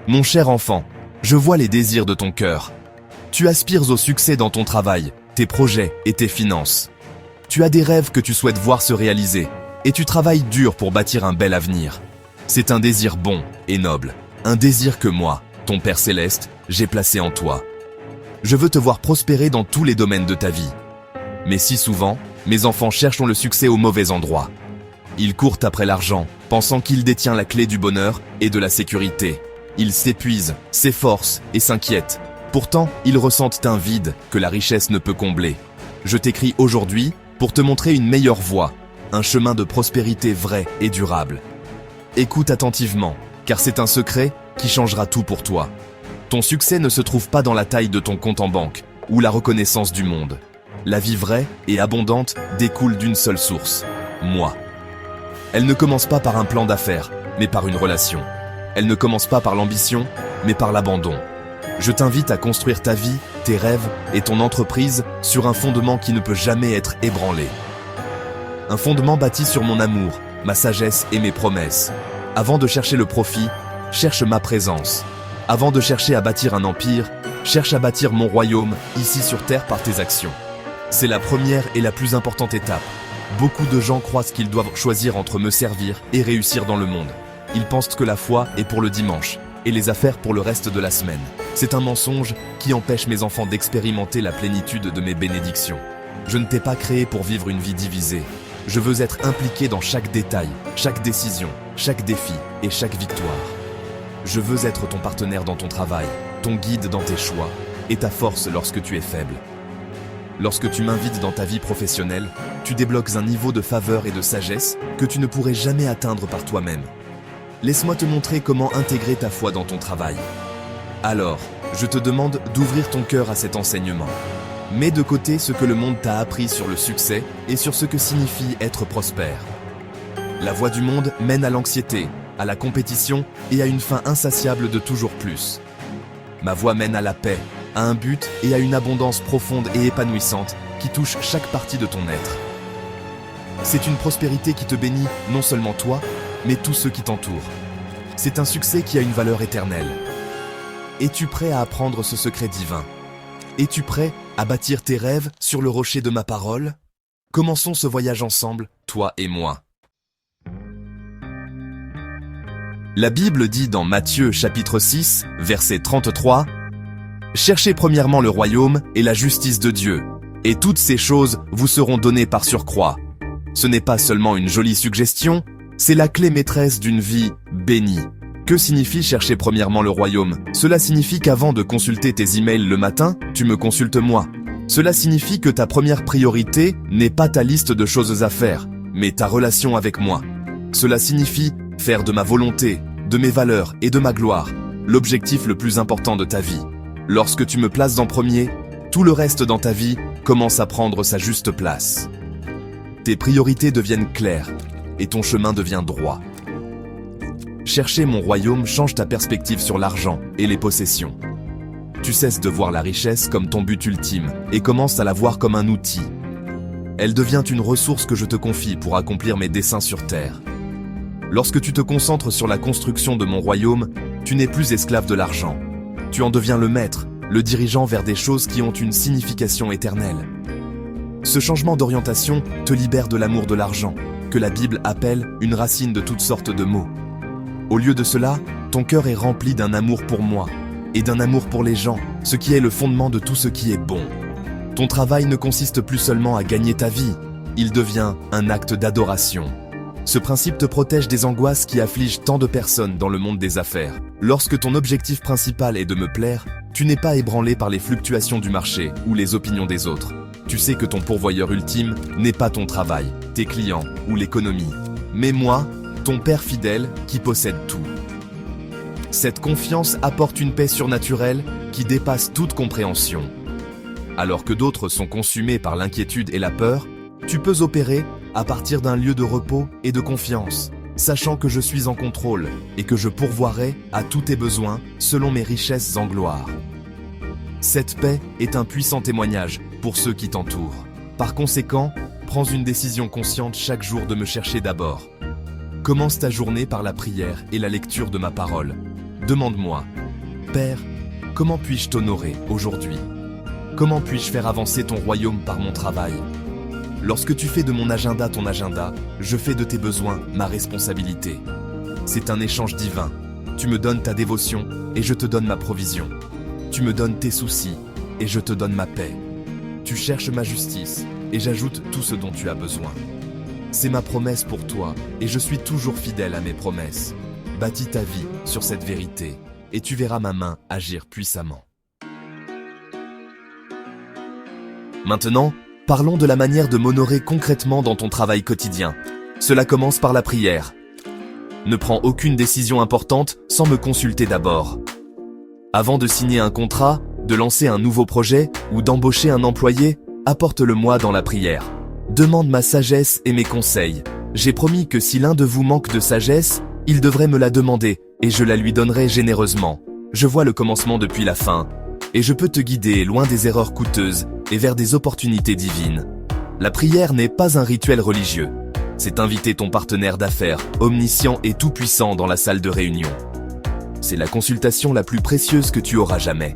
Mon cher enfant, je vois les désirs de ton cœur. Tu aspires au succès dans ton travail, tes projets et tes finances. Tu as des rêves que tu souhaites voir se réaliser, et tu travailles dur pour bâtir un bel avenir. C'est un désir bon et noble, un désir que moi, ton Père Céleste, j'ai placé en toi. Je veux te voir prospérer dans tous les domaines de ta vie. Mais si souvent, mes enfants cherchent le succès au mauvais endroit. Ils courent après l'argent, pensant qu'il détient la clé du bonheur et de la sécurité. Ils s'épuisent, s'efforcent et s'inquiètent. Pourtant, ils ressentent un vide que la richesse ne peut combler. Je t'écris aujourd'hui pour te montrer une meilleure voie, un chemin de prospérité vrai et durable. Écoute attentivement, car c'est un secret qui changera tout pour toi. Ton succès ne se trouve pas dans la taille de ton compte en banque ou la reconnaissance du monde. La vie vraie et abondante découle d'une seule source, moi. Elle ne commence pas par un plan d'affaires, mais par une relation. Elle ne commence pas par l'ambition, mais par l'abandon. Je t'invite à construire ta vie, tes rêves et ton entreprise sur un fondement qui ne peut jamais être ébranlé. Un fondement bâti sur mon amour, ma sagesse et mes promesses. Avant de chercher le profit, cherche ma présence. Avant de chercher à bâtir un empire, cherche à bâtir mon royaume ici sur terre par tes actions. C'est la première et la plus importante étape. Beaucoup de gens croient qu'ils doivent choisir entre me servir et réussir dans le monde. Ils pensent que la foi est pour le dimanche et les affaires pour le reste de la semaine. C'est un mensonge qui empêche mes enfants d'expérimenter la plénitude de mes bénédictions. Je ne t'ai pas créé pour vivre une vie divisée. Je veux être impliqué dans chaque détail, chaque décision, chaque défi et chaque victoire. Je veux être ton partenaire dans ton travail, ton guide dans tes choix et ta force lorsque tu es faible. Lorsque tu m'invites dans ta vie professionnelle, tu débloques un niveau de faveur et de sagesse que tu ne pourrais jamais atteindre par toi-même. Laisse-moi te montrer comment intégrer ta foi dans ton travail. Alors, je te demande d'ouvrir ton cœur à cet enseignement. Mets de côté ce que le monde t'a appris sur le succès et sur ce que signifie être prospère. La voie du monde mène à l'anxiété, à la compétition et à une faim insatiable de toujours plus. Ma voie mène à la paix, à un but et à une abondance profonde et épanouissante qui touche chaque partie de ton être. C'est une prospérité qui te bénit non seulement toi, mais tous ceux qui t'entourent. C'est un succès qui a une valeur éternelle. Es-tu prêt à apprendre ce secret divin? Es-tu prêt à bâtir tes rêves sur le rocher de ma parole? Commençons ce voyage ensemble, toi et moi. La Bible dit dans Matthieu chapitre 6, verset 33, « Cherchez premièrement le royaume et la justice de Dieu, et toutes ces choses vous seront données par surcroît. » Ce n'est pas seulement une jolie suggestion, c'est la clé maîtresse d'une vie bénie. Que signifie chercher premièrement le royaume? Cela signifie qu'avant de consulter tes emails le matin, tu me consultes moi. Cela signifie que ta première priorité n'est pas ta liste de choses à faire, mais ta relation avec moi. Cela signifie faire de ma volonté, de mes valeurs et de ma gloire l'objectif le plus important de ta vie. Lorsque tu me places en premier, tout le reste dans ta vie commence à prendre sa juste place. Tes priorités deviennent claires et ton chemin devient droit. Chercher mon royaume change ta perspective sur l'argent et les possessions. Tu cesses de voir la richesse comme ton but ultime et commences à la voir comme un outil. Elle devient une ressource que je te confie pour accomplir mes desseins sur terre. Lorsque tu te concentres sur la construction de mon royaume, tu n'es plus esclave de l'argent. Tu en deviens le maître, le dirigeant vers des choses qui ont une signification éternelle. Ce changement d'orientation te libère de l'amour de l'argent, que la Bible appelle une racine de toutes sortes de maux. Au lieu de cela, ton cœur est rempli d'un amour pour moi et d'un amour pour les gens, ce qui est le fondement de tout ce qui est bon. Ton travail ne consiste plus seulement à gagner ta vie, il devient un acte d'adoration. Ce principe te protège des angoisses qui affligent tant de personnes dans le monde des affaires. Lorsque ton objectif principal est de me plaire, tu n'es pas ébranlé par les fluctuations du marché ou les opinions des autres. Tu sais que ton pourvoyeur ultime n'est pas ton travail, tes clients ou l'économie, mais moi, ton Père fidèle qui possède tout. Cette confiance apporte une paix surnaturelle qui dépasse toute compréhension. Alors que d'autres sont consumés par l'inquiétude et la peur, tu peux opérer à partir d'un lieu de repos et de confiance, sachant que je suis en contrôle et que je pourvoirai à tous tes besoins selon mes richesses en gloire. Cette paix est un puissant témoignage pour ceux qui t'entourent. Par conséquent, prends une décision consciente chaque jour de me chercher d'abord. Commence ta journée par la prière et la lecture de ma parole. demande-moi, Père, comment puis-je t'honorer aujourd'hui? Comment puis-je faire avancer ton royaume par mon travail? Lorsque tu fais de mon agenda ton agenda, je fais de tes besoins ma responsabilité. C'est un échange divin. Tu me donnes ta dévotion et je te donne ma provision. Tu me donnes tes soucis et je te donne ma paix. Tu cherches ma justice et j'ajoute tout ce dont tu as besoin. C'est ma promesse pour toi et je suis toujours fidèle à mes promesses. Bâtis ta vie sur cette vérité et tu verras ma main agir puissamment. Maintenant, parlons de la manière de m'honorer concrètement dans ton travail quotidien. Cela commence par la prière. Ne prends aucune décision importante sans me consulter d'abord. Avant de signer un contrat, de lancer un nouveau projet ou d'embaucher un employé, apporte-le-moi dans la prière. Demande ma sagesse et mes conseils. J'ai promis que si l'un de vous manque de sagesse, il devrait me la demander et je la lui donnerai généreusement. Je vois le commencement depuis la fin et je peux te guider loin des erreurs coûteuses et vers des opportunités divines. La prière n'est pas un rituel religieux. C'est inviter ton partenaire d'affaires, omniscient et tout-puissant dans la salle de réunion. C'est la consultation la plus précieuse que tu auras jamais.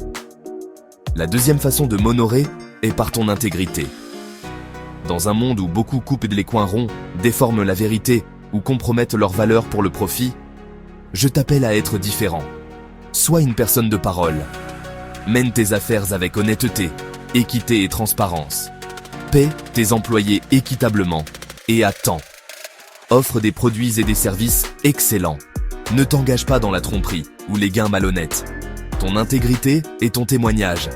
La deuxième façon de m'honorer est par ton intégrité. Dans un monde où beaucoup coupent les coins ronds, déforment la vérité ou compromettent leurs valeurs pour le profit, je t'appelle à être différent. Sois une personne de parole. Mène tes affaires avec honnêteté, équité et transparence. Paie tes employés équitablement et à temps. Offre des produits et des services excellents. Ne t'engage pas dans la tromperie ou les gains malhonnêtes. Ton intégrité est ton témoignage.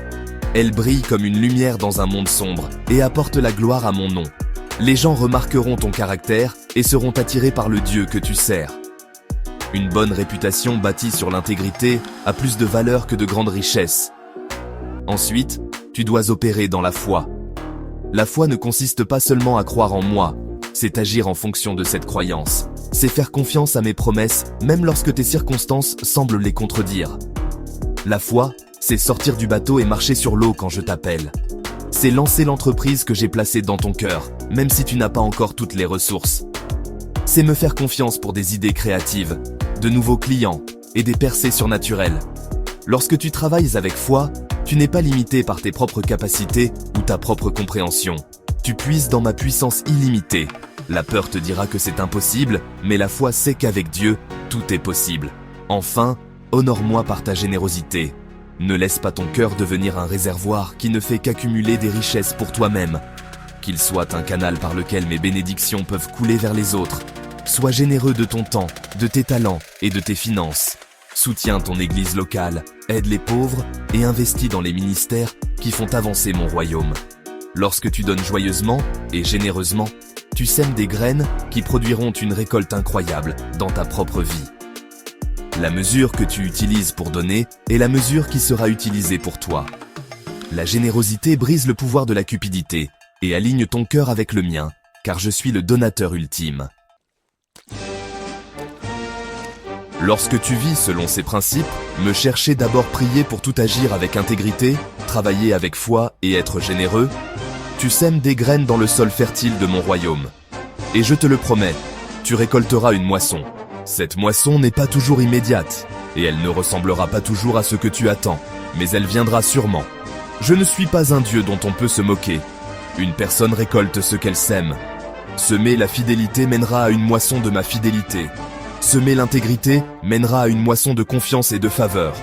Elle brille comme une lumière dans un monde sombre et apporte la gloire à mon nom. Les gens remarqueront ton caractère et seront attirés par le Dieu que tu sers. Une bonne réputation bâtie sur l'intégrité a plus de valeur que de grandes richesses. Ensuite, tu dois opérer dans la foi. La foi ne consiste pas seulement à croire en moi, c'est agir en fonction de cette croyance. C'est faire confiance à mes promesses, même lorsque tes circonstances semblent les contredire. La foi, c'est sortir du bateau et marcher sur l'eau quand je t'appelle. C'est lancer l'entreprise que j'ai placée dans ton cœur, même si tu n'as pas encore toutes les ressources. C'est me faire confiance pour des idées créatives, de nouveaux clients et des percées surnaturelles. Lorsque tu travailles avec foi, tu n'es pas limité par tes propres capacités ou ta propre compréhension. Tu puises dans ma puissance illimitée. La peur te dira que c'est impossible, mais la foi sait qu'avec Dieu, tout est possible. Enfin, honore-moi par ta générosité. Ne laisse pas ton cœur devenir un réservoir qui ne fait qu'accumuler des richesses pour toi-même. Qu'il soit un canal par lequel mes bénédictions peuvent couler vers les autres. Sois généreux de ton temps, de tes talents et de tes finances. Soutiens ton église locale, aide les pauvres et investis dans les ministères qui font avancer mon royaume. Lorsque tu donnes joyeusement et généreusement, tu sèmes des graines qui produiront une récolte incroyable dans ta propre vie. La mesure que tu utilises pour donner est la mesure qui sera utilisée pour toi. La générosité brise le pouvoir de la cupidité et aligne ton cœur avec le mien, car je suis le donateur ultime. Lorsque tu vis selon ces principes, me chercher d'abord prier pour tout agir avec intégrité, travailler avec foi et être généreux, tu sèmes des graines dans le sol fertile de mon royaume. Et je te le promets, tu récolteras une moisson. Cette moisson n'est pas toujours immédiate, et elle ne ressemblera pas toujours à ce que tu attends, mais elle viendra sûrement. Je ne suis pas un Dieu dont on peut se moquer. Une personne récolte ce qu'elle sème. Semer la fidélité mènera à une moisson de ma fidélité. Semer l'intégrité mènera à une moisson de confiance et de faveur.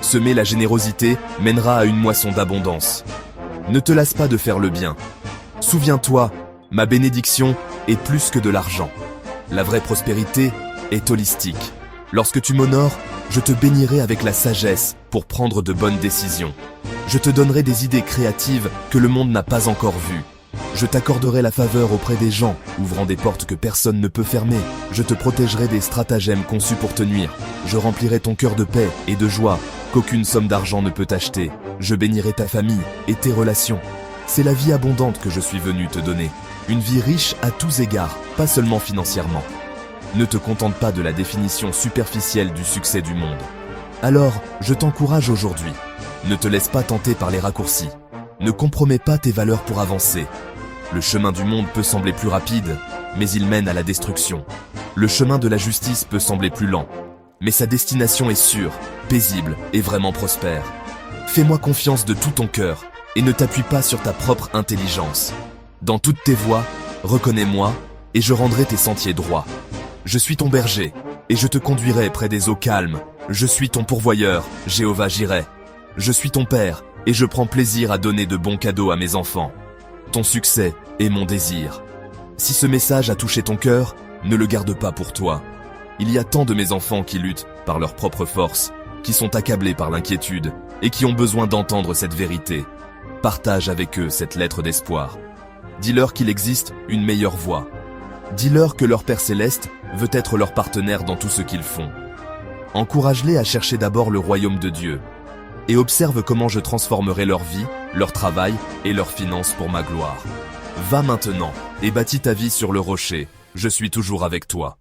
Semer la générosité mènera à une moisson d'abondance. Ne te lasse pas de faire le bien. Souviens-toi, ma bénédiction est plus que de l'argent. La vraie prospérité est holistique. Lorsque tu m'honores, je te bénirai avec la sagesse pour prendre de bonnes décisions. Je te donnerai des idées créatives que le monde n'a pas encore vues. Je t'accorderai la faveur auprès des gens, ouvrant des portes que personne ne peut fermer. Je te protégerai des stratagèmes conçus pour te nuire. Je remplirai ton cœur de paix et de joie qu'aucune somme d'argent ne peut acheter. Je bénirai ta famille et tes relations. C'est la vie abondante que je suis venu te donner. Une vie riche à tous égards, pas seulement financièrement. Ne te contente pas de la définition superficielle du succès du monde. Alors, je t'encourage aujourd'hui. Ne te laisse pas tenter par les raccourcis. Ne compromets pas tes valeurs pour avancer. Le chemin du monde peut sembler plus rapide, mais il mène à la destruction. Le chemin de la justice peut sembler plus lent, mais sa destination est sûre, paisible et vraiment prospère. Fais-moi confiance de tout ton cœur et ne t'appuie pas sur ta propre intelligence. Dans toutes tes voies, reconnais-moi et je rendrai tes sentiers droits. Je suis ton berger et je te conduirai près des eaux calmes. Je suis ton pourvoyeur, Jéhovah Jireh. Je suis ton père et je prends plaisir à donner de bons cadeaux à mes enfants. Ton succès est mon désir. Si ce message a touché ton cœur, ne le garde pas pour toi. Il y a tant de mes enfants qui luttent par leur propre force, qui sont accablés par l'inquiétude et qui ont besoin d'entendre cette vérité. Partage avec eux cette lettre d'espoir. Dis-leur qu'il existe une meilleure voie. Dis-leur que leur Père Céleste veut être leur partenaire dans tout ce qu'ils font. Encourage-les à chercher d'abord le royaume de Dieu et observe comment je transformerai leur vie, leur travail et leurs finances pour ma gloire. Va maintenant et bâtis ta vie sur le rocher. Je suis toujours avec toi.